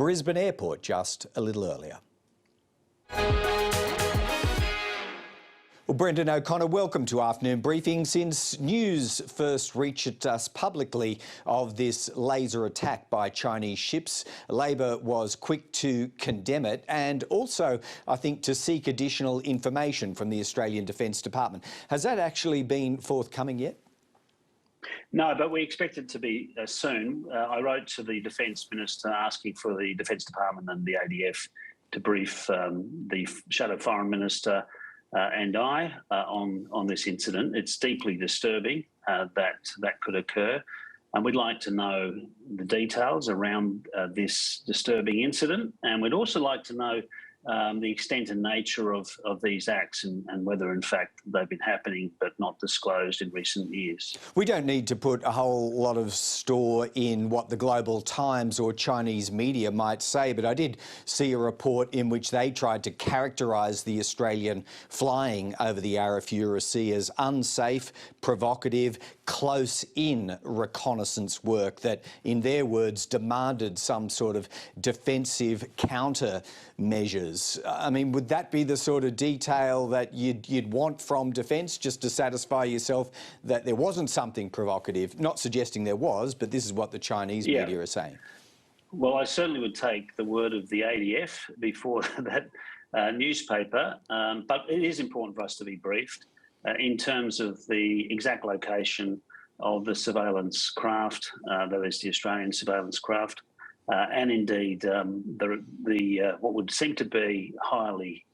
Brisbane Airport just a little earlier. Well, Brendan O'Connor, welcome to Afternoon Briefing. Since news first reached us publicly of this laser attack by Chinese ships, Labor was quick to condemn it and also, I think, to seek additional information from the Australian Defence Department. Has that actually been forthcoming yet? No, but we expect it to be soon. I wrote to the Defence Minister asking for the Defence Department and the ADF to brief the Shadow Foreign Minister and I on this incident. It's deeply disturbing that could occur, and we'd like to know the details around this disturbing incident, and we'd also like to know the extent and nature of these acts and whether in fact they've been happening but not disclosed in recent years. We don't need to put a whole lot of store in what the Global Times or Chinese media might say, but I did see a report in which they tried to characterise the Australian flying over the Arafura Sea as unsafe, provocative, close-in reconnaissance work that, in their words, demanded some sort of defensive countermeasures. I mean, would that be the sort of detail that you'd want from Defence, just to satisfy yourself that there wasn't something provocative? Not suggesting there was, but this is what the Chinese media are saying. Well, I certainly would take the word of the ADF before that newspaper, but it is important for us to be briefed in terms of the exact location of the surveillance craft, that is the Australian surveillance craft, and indeed what would seem to be highly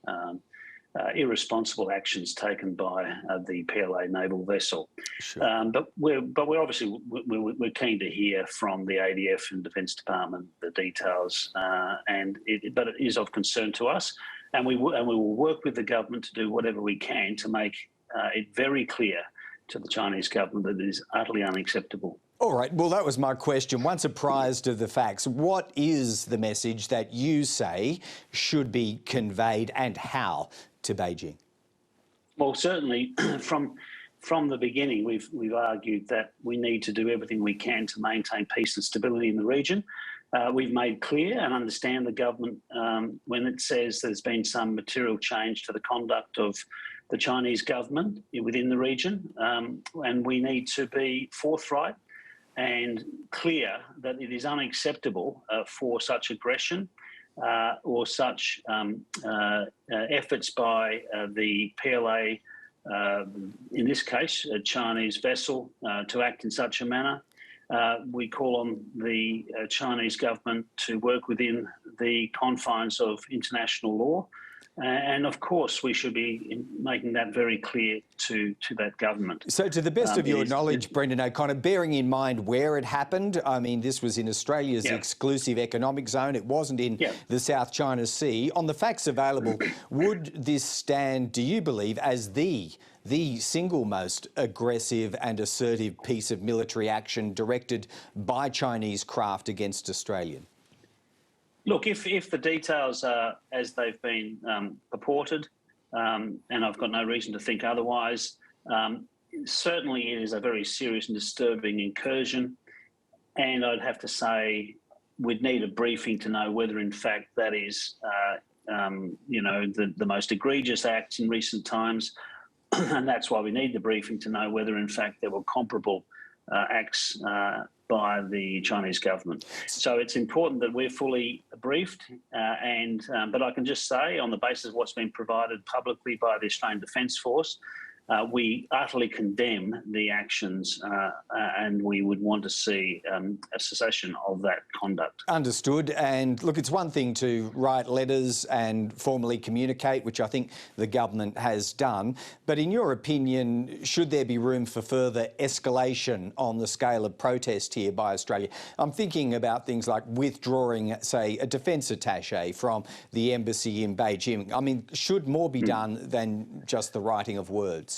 irresponsible actions taken by the PLA naval vessel. Sure. But we're obviously we're keen to hear from the ADF and Defence Department the details, but it is of concern to us, and we will work with the government to do whatever we can to make it very clear to the Chinese government that it is utterly unacceptable. All right, well, that was my question. Once apprised of the facts, what is the message that you say should be conveyed and how to Beijing? Well, certainly from the beginning, we've argued that we need to do everything we can to maintain peace and stability in the region. We've made clear and understand the government when it says there's been some material change to the conduct of the Chinese government within the region, and we need to be forthright and clear that it is unacceptable for such aggression or such efforts by the PLA, in this case, a Chinese vessel, to act in such a manner. We call on the Chinese government to work within the confines of international law. And of course, we should be making that very clear to that government. So to the best of your knowledge, Brendan O'Connor, bearing in mind where it happened, I mean, this was in Australia's exclusive economic zone. It wasn't in the South China Sea. On the facts available, would this stand, do you believe, as the single most aggressive and assertive piece of military action directed by Chinese craft against Australian? Look, if the details are as they've been purported, and I've got no reason to think otherwise, certainly it is a very serious and disturbing incursion. And I'd have to say we'd need a briefing to know whether, in fact, that is, the most egregious acts in recent times. And that's why we need the briefing to know whether, in fact, there were comparable acts by the Chinese government. So it's important that we're fully briefed, but I can just say, on the basis of what's been provided publicly by the Australian Defence Force, we utterly condemn the actions and we would want to see a cessation of that conduct. Understood. And look, it's one thing to write letters and formally communicate, which I think the government has done. But in your opinion, should there be room for further escalation on the scale of protest here by Australia? I'm thinking about things like withdrawing, say, a defence attaché from the embassy in Beijing. I mean, should more be done than just the writing of words?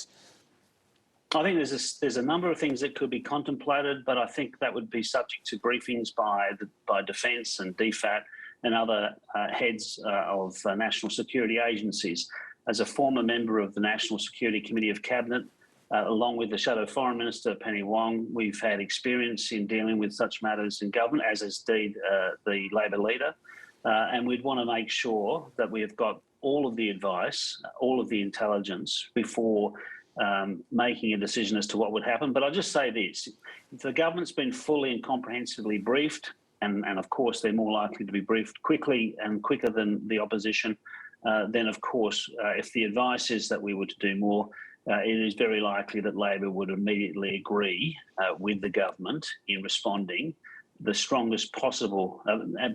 I think there's a number of things that could be contemplated, but I think that would be subject to briefings by Defence and DFAT and other heads of national security agencies. As a former member of the National Security Committee of Cabinet, along with the Shadow Foreign Minister, Penny Wong. We've had experience in dealing with such matters in government, as has indeed the Labor leader. And we'd want to make sure that we have got all of the advice, all of the intelligence before making a decision as to what would happen. But I'll just say this, if the government's been fully and comprehensively briefed, and of course they're more likely to be briefed quickly and quicker than the opposition, then of course, if the advice is that we were to do more, it is very likely that Labor would immediately agree with the government in responding the strongest possible,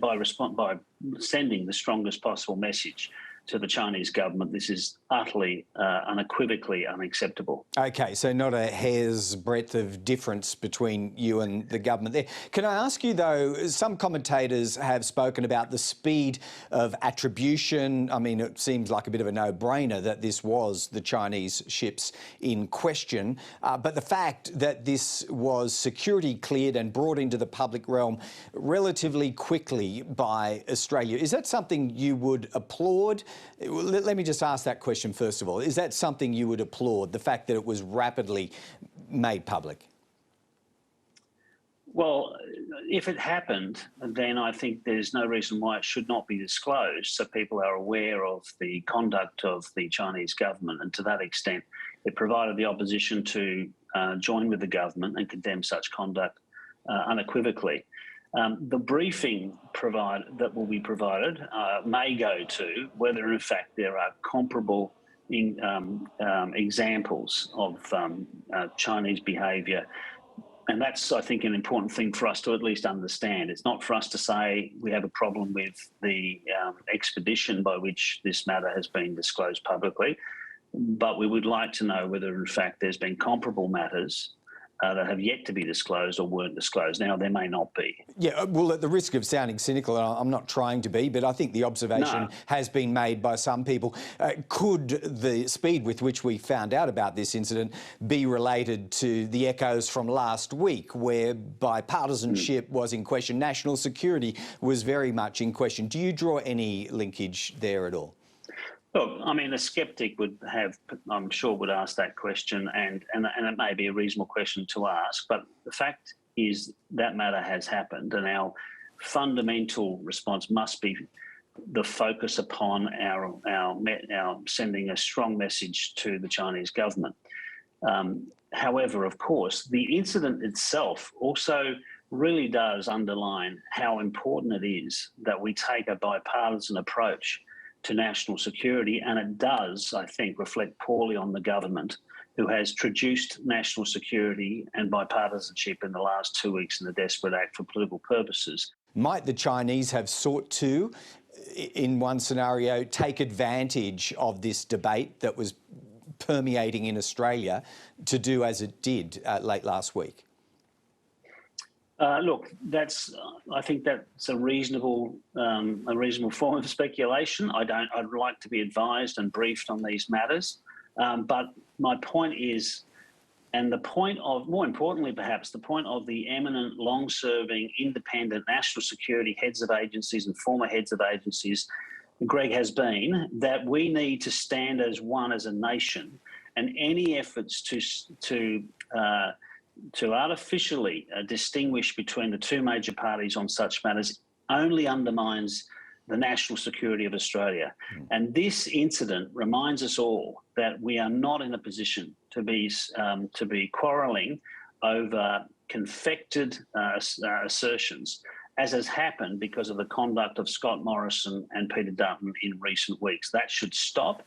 by sending the strongest possible message to the Chinese government. This is utterly, unequivocally unacceptable. OK, so not a hair's breadth of difference between you and the government there. Can I ask you, though, some commentators have spoken about the speed of attribution. I mean, it seems like a bit of a no-brainer that this was the Chinese ships in question. But the fact that this was security cleared and brought into the public realm relatively quickly by Australia, is that something you would applaud? Let me just ask that question first of all. Is that something you would applaud, the fact that it was rapidly made public? Well, if it happened, then I think there's no reason why it should not be disclosed, so people are aware of the conduct of the Chinese government. And to that extent, it provided the opposition to join with the government and condemn such conduct unequivocally. The briefing that will be provided may go to whether, in fact, there are comparable examples of Chinese behaviour. And that's, I think, an important thing for us to at least understand. It's not for us to say we have a problem with the expedition by which this matter has been disclosed publicly, but we would like to know whether, in fact, there's been comparable matters that have yet to be disclosed or weren't disclosed. Now, there may not be. Yeah, well, at the risk of sounding cynical, and I'm not trying to be, but I think the observation has been made by some people. Could the speed with which we found out about this incident be related to the echoes from last week, where bipartisanship was in question, national security was very much in question? Do you draw any linkage there at all? Look, I mean, a sceptic would have, I'm sure, would ask that question, and it may be a reasonable question to ask. But the fact is that matter has happened, and our fundamental response must be the focus upon our sending a strong message to the Chinese government. However, of course, the incident itself also really does underline how important it is that we take a bipartisan approach to national security, and it does, I think, reflect poorly on the government, who has traduced national security and bipartisanship in the last 2 weeks in a desperate act for political purposes. Might the Chinese have sought to, in one scenario, take advantage of this debate that was permeating in Australia to do as it did late last week? Look, I think that's a reasonable form of speculation. I'd like to be advised and briefed on these matters. But my point is, and the point of, more importantly perhaps, the point of the eminent, long-serving, independent national security heads of agencies and former heads of agencies, Greg, has been that we need to stand as one as a nation, and any efforts to artificially distinguish between the two major parties on such matters only undermines the national security of Australia. And this incident reminds us all that we are not in a position to be quarrelling over confected assertions, as has happened because of the conduct of Scott Morrison and Peter Dutton in recent weeks. That should stop.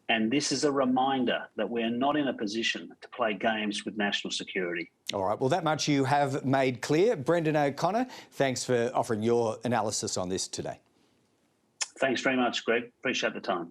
And this is a reminder that we are not in a position to play games with national security. All right, well, that much you have made clear. Brendan O'Connor, thanks for offering your analysis on this today. Thanks very much, Greg. Appreciate the time.